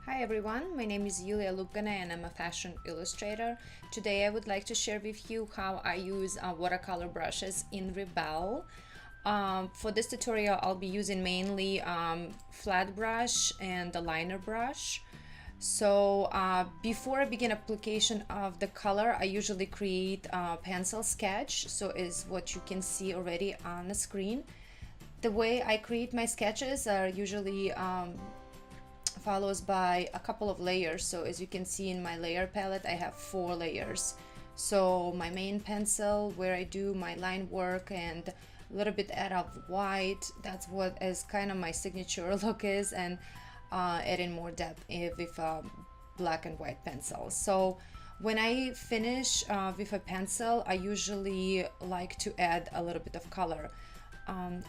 Hi everyone, my name is Julija Lubgane and I'm a fashion illustrator. Today I would like to share with you how I use watercolor brushes in Rebelle. For this tutorial I'll be using mainly flat brush and the liner brush. So before I begin application of the color, I usually create a pencil sketch, so is what you can see already on the screen. The way I create my sketches are usually follows by a couple of layers. So as you can see in my layer palette, I have 4 layers. So my main pencil where I do my line work and a little bit add of white, that's what is kind of my signature look is, and adding more depth with a black and white pencil. So when I finish with a pencil, I usually like to add a little bit of color.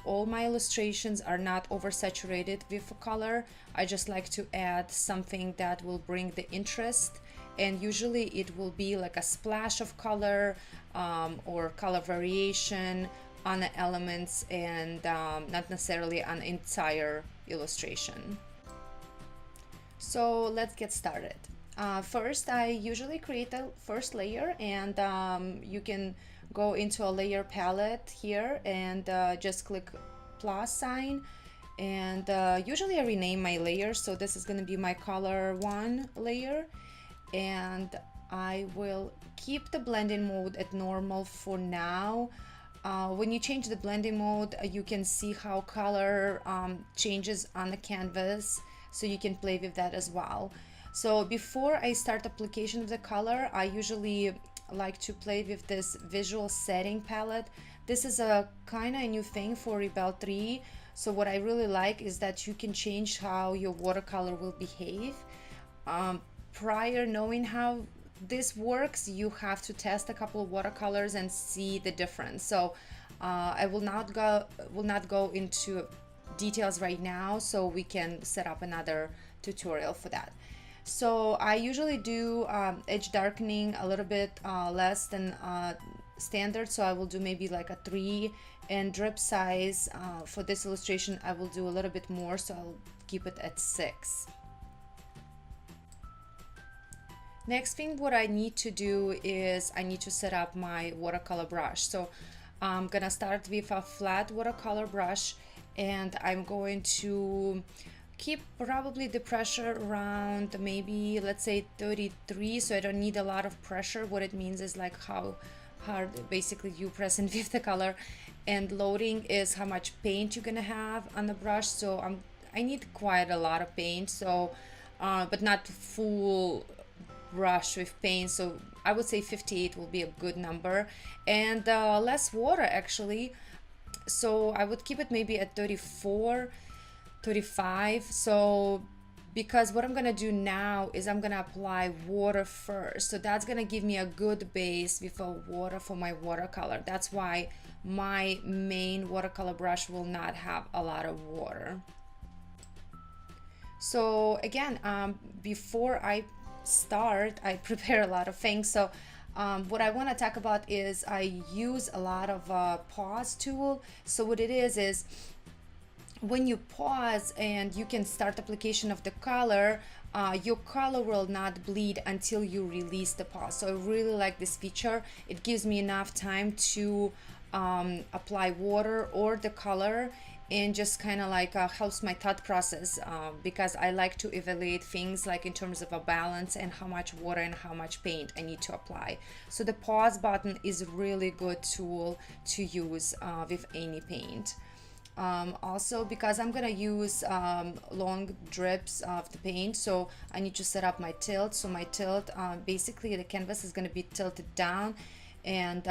All my illustrations are not oversaturated with color. I just like to add something that will bring the interest, and usually it will be like a splash of color or color variation on the elements, and not necessarily an entire illustration. So let's get started. First, I usually create the first layer, and you can go into a layer palette here and just click plus sign, and usually I rename my layers. So this is going to be my color 1 layer, and I will keep the blending mode at normal for now. When you change the blending mode, you can see how color changes on the canvas, so you can play with that as well. So before I start application of the color, I usually like to play with this visual setting palette. This is a kind of new thing for Rebelle 3. So what I really like is that you can change how your watercolor will behave. Prior knowing how this works, you have to test a couple of watercolors and see the difference. So I will not go into details right now, so we can set up another tutorial for that. So I usually do edge darkening a little bit less than standard, so I will do maybe like a 3, and drip size for this illustration I will do a little bit more, so I'll keep it at 6. Next thing what I need to do is I need to set up my watercolor brush. So I'm gonna start with a flat watercolor brush, and I'm going to keep probably the pressure around maybe, let's say 33, so I don't need a lot of pressure. What it means is like how hard basically you press in with the color, and loading is how much paint you're gonna have on the brush. So I need quite a lot of paint, so but not full brush with paint, so I would say 58 will be a good number, and less water actually, so I would keep it maybe at 34, 35. So because what I'm gonna do now is I'm gonna apply water first, so that's gonna give me a good base with a water for my watercolor. That's why my main watercolor brush will not have a lot of water. So again, before I start, I prepare a lot of things. So what I want to talk about is I use a lot of pause tool. So what it is when you pause and you can start application of the color, your color will not bleed until you release the pause. So I really like this feature. It gives me enough time to apply water or the color, and just kind of like helps my thought process, because I like to evaluate things like in terms of a balance and how much water and how much paint I need to apply. So the pause button is a really good tool to use with any paint. Also, because I'm gonna use long drips of the paint, so I need to set up my tilt. So my tilt, basically the canvas is gonna be tilted down, and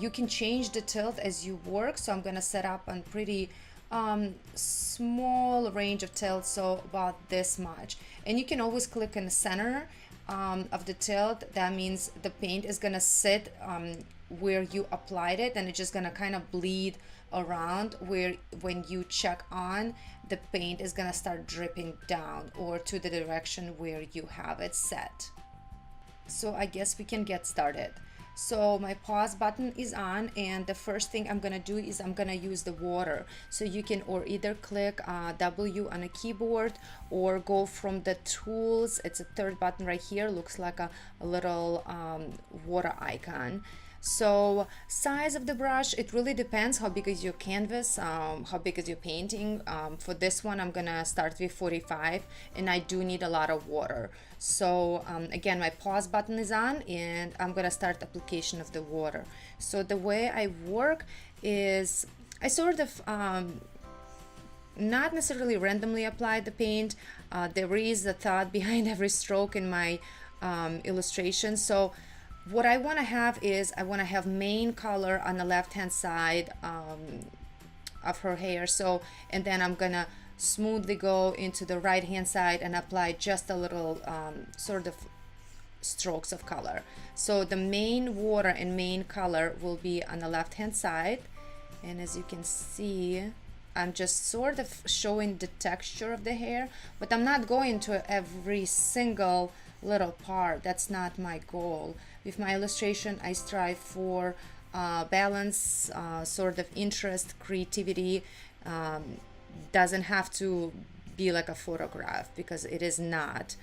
you can change the tilt as you work. So I'm gonna set up a pretty small range of tilt, so about this much, and you can always click in the center of the tilt. That means the paint is gonna sit where you applied it, and it's just gonna kind of bleed around, where when you check on, the paint is gonna start dripping down or to the direction where you have it set. So I guess we can get started. So my pause button is on, and the first thing I'm gonna do is I'm gonna use the water. So you can or either click W on a keyboard or go from the tools. It's a third button right here, looks like a little water icon. So size of the brush, it really depends how big is your canvas, how big is your painting. For this one I'm gonna start with 45, and I do need a lot of water. So again, my pause button is on, and I'm gonna start application of the water. So the way I work is I sort of not necessarily randomly apply the paint. There is a thought behind every stroke in my illustration. So what I want to have is I want to have main color on the left hand side of her hair. So, and then I'm gonna smoothly go into the right hand side and apply just a little sort of strokes of color. So the main water and main color will be on the left hand side, and as you can see, I'm just sort of showing the texture of the hair, but I'm not going to every single little part. That's not my goal. With my illustration, I strive for balance, sort of interest, creativity. Doesn't have to be like a photograph, because it is not.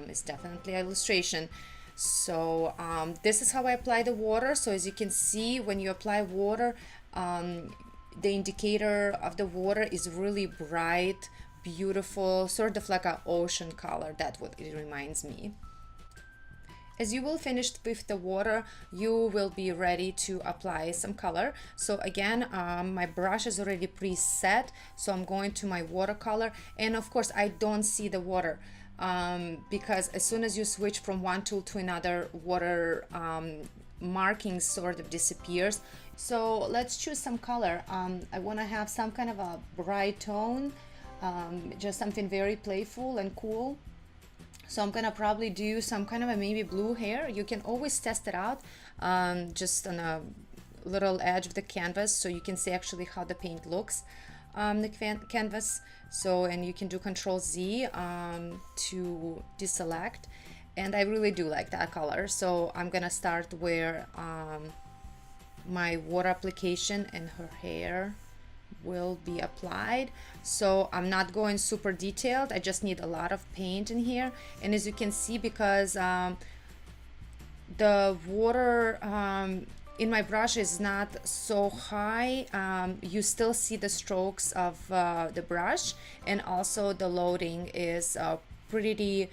It's definitely an illustration. So this is how I apply the water. So as you can see, when you apply water, the indicator of the water is really bright, beautiful, sort of like an ocean color. That's what it reminds me. As you will finish with the water, you will be ready to apply some color. So again, my brush is already preset, so I'm going to my watercolor, and of course I don't see the water because as soon as you switch from one tool to another, water marking sort of disappears. So let's choose some color. I want to have some kind of a bright tone, just something very playful and cool. So I'm gonna probably do some kind of a maybe blue hair. You can always test it out just on a little edge of the canvas, so you can see actually how the paint looks on the canvas. So, and you can do Control Z to deselect, and I really do like that color. So I'm gonna start where my water application and her hair will be applied. So I'm not going super detailed, I just need a lot of paint in here. And as you can see, because the water in my brush is not so high, you still see the strokes of the brush, and also the loading is pretty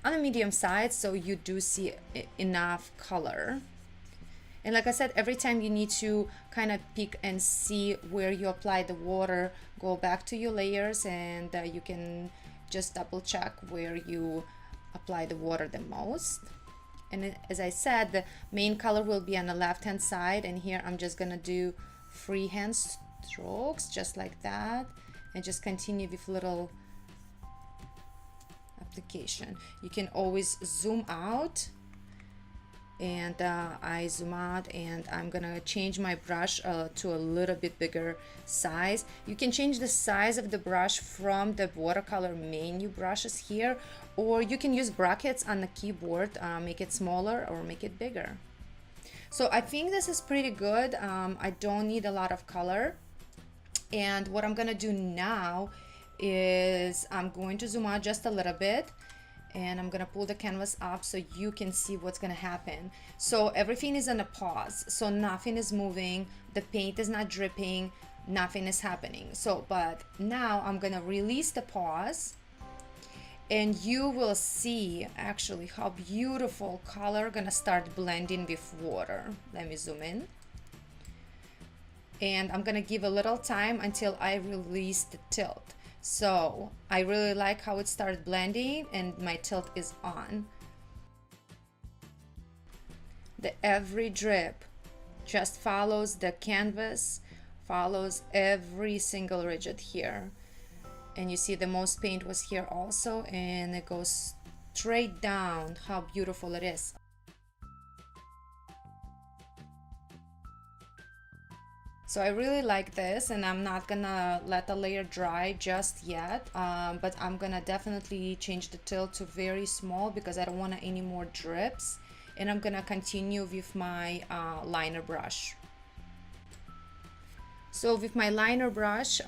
on the medium side, so you do see enough color. And like I said, every time you need to kind of pick and see where you apply the water, go back to your layers, and you can just double check where you apply the water the most. And as I said, the main color will be on the left hand side, and here I'm just gonna do freehand strokes just like that, and just continue with little application. You can always zoom out, and I zoom out, and I'm gonna change my brush to a little bit bigger size. You can change the size of the brush from the watercolor menu brushes here, or you can use brackets on the keyboard, make it smaller or make it bigger. So I think this is pretty good. I don't need a lot of color, and what I'm gonna do now is I'm going to zoom out just a little bit, and I'm gonna pull the canvas up so you can see what's gonna happen. So everything is on a pause, so nothing is moving, the paint is not dripping, nothing is happening. So but now I'm gonna release the pause, and you will see actually how beautiful color gonna start blending with water. Let me zoom in, and I'm gonna give a little time until I release the tilt. So I really like how it started blending, and my tilt is on. Every drip just follows the canvas, follows every single rigid here. And you see the most paint was here also, and it goes straight down. How beautiful it is. So I really like this, and I'm not gonna let the layer dry just yet, but I'm gonna definitely change the tilt to very small because I don't want any more drips. and I'm gonna continue with my liner brush. So with my liner brush,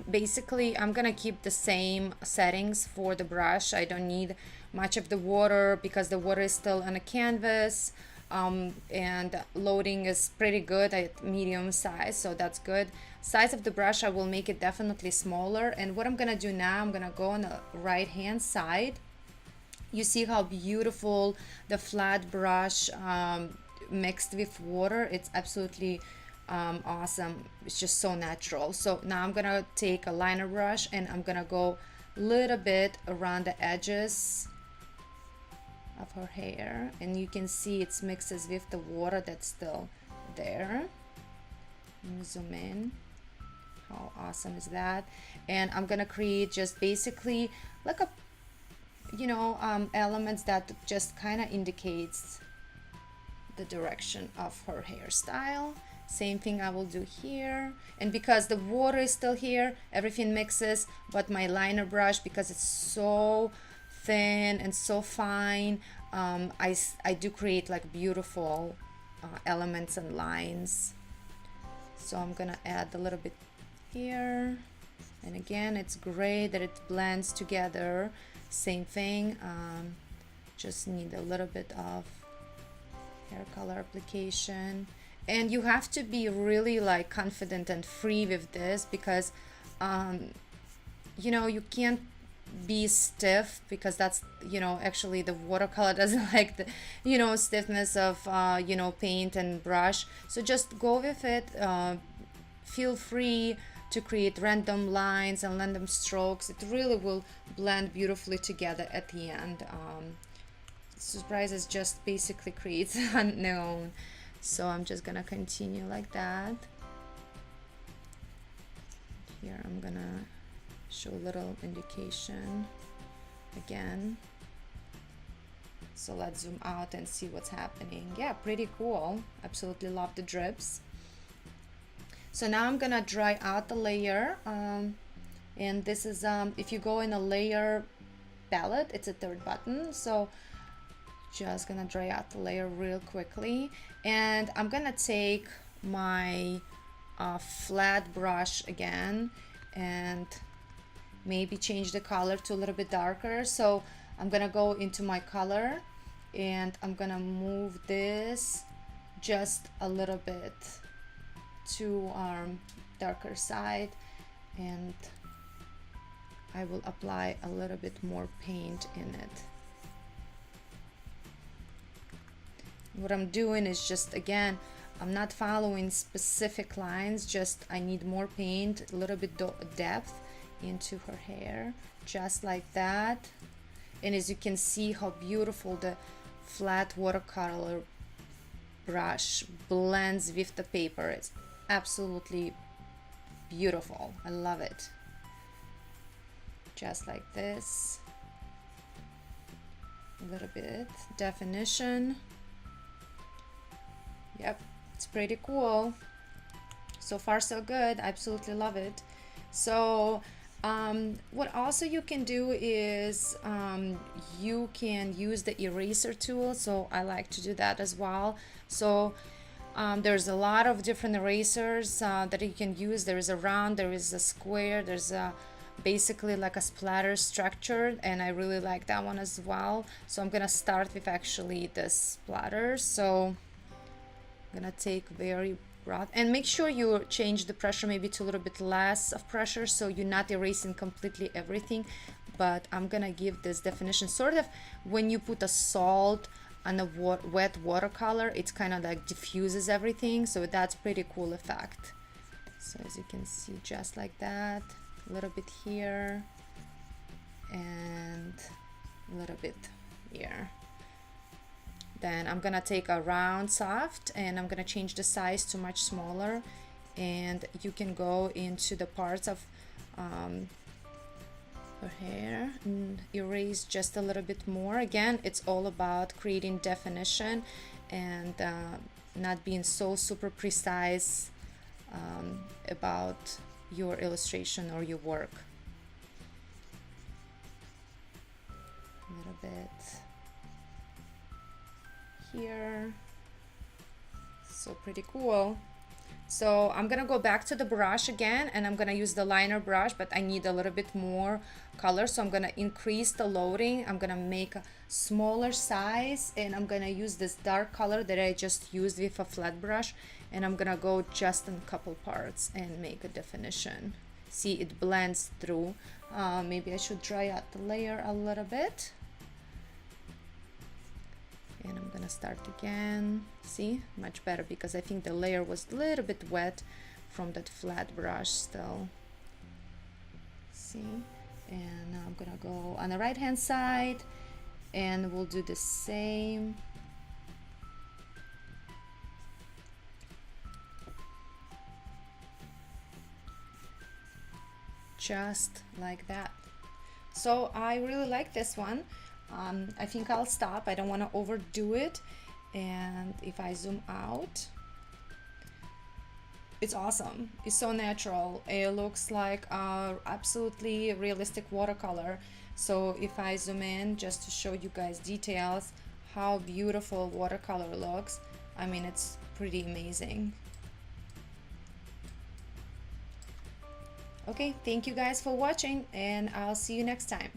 basically I'm gonna keep the same settings for the brush. I don't need much of the water because the water is still on a canvas, and loading is pretty good at medium size, so that's good. Size of the brush, I will make it definitely smaller. And what I'm gonna do now, I'm gonna go on the right hand side. You see how beautiful the flat brush mixed with water. It's absolutely awesome. It's just so natural. So now I'm gonna take a liner brush and I'm gonna go a little bit around the edges of her hair, and you can see it mixes with the water that's still there. Let me zoom in. How awesome is that? And I'm gonna create just basically like a elements that just kind of indicates the direction of her hairstyle. Same thing I will do here, and because the water is still here, everything mixes, but my liner brush, because it's so thin and so fine, I do create like beautiful elements and lines. So I'm gonna add a little bit here, and again, it's great that it blends together. Same thing, just need a little bit of hair color application. And you have to be really like confident and free with this, because you can't be stiff, because that's actually the watercolor doesn't like the stiffness of paint and brush. So just go with it. Feel free to create random lines and random strokes. It really will blend beautifully together at the end. Surprises just basically creates unknown. So I'm just gonna continue like that. Here I'm gonna show a little indication again. So let's zoom out and see what's happening. Yeah, pretty cool. Absolutely love the drips. So now I'm gonna dry out the layer, and this is if you go in a layer palette, it's a third button. So just gonna dry out the layer real quickly, and I'm gonna take my flat brush again and maybe change the color to a little bit darker. So I'm gonna go into my color and I'm gonna move this just a little bit to our darker side, and I will apply a little bit more paint in it. What I'm doing is just, again, I'm not following specific lines, just I need more paint, a little bit depth into her hair, just like that. And as you can see how beautiful the flat watercolor brush blends with the paper. It's absolutely beautiful. I love it. Just like this. A little bit definition. Yep, it's pretty cool. So far so good. I absolutely love it. So what also you can do is you can use the eraser tool. So I like to do that as well. So there's a lot of different erasers that you can use. There is a round, there is a square, there's a basically like a splatter structure, and I really like that one as well. So I'm gonna start with actually the splatter. So I'm gonna take very broad, and make sure you change the pressure maybe to a little bit less of pressure, so you're not erasing completely everything. But I'm gonna give this definition, sort of when you put a salt on a wet watercolor, it's kind of like diffuses everything, so that's pretty cool effect. So as you can see, just like that, a little bit here and a little bit here. Then I'm gonna take a round soft and I'm gonna change the size to much smaller, and you can go into the parts of her hair and erase just a little bit more. Again, it's all about creating definition and not being so super precise about your illustration or your work. A little bit here. So pretty cool. So I'm gonna go back to the brush again, and I'm gonna use the liner brush, but I need a little bit more color, so I'm gonna increase the loading. I'm gonna make a smaller size, and I'm gonna use this dark color that I just used with a flat brush, and I'm gonna go just in a couple parts and make a definition. See, it blends through. Maybe I should dry out the layer a little bit. And I'm gonna start again. See, much better, because I think the layer was a little bit wet from that flat brush still. See, and now I'm gonna go on the right hand side, and we'll do the same. Just like that. So I really like this one. I think I'll stop. I don't want to overdo it. And if I zoom out, it's awesome. It's so natural. It looks like absolutely realistic watercolor. So if I zoom in just to show you guys details, how beautiful watercolor looks. I mean, it's pretty amazing. Okay, thank you guys for watching, and I'll see you next time.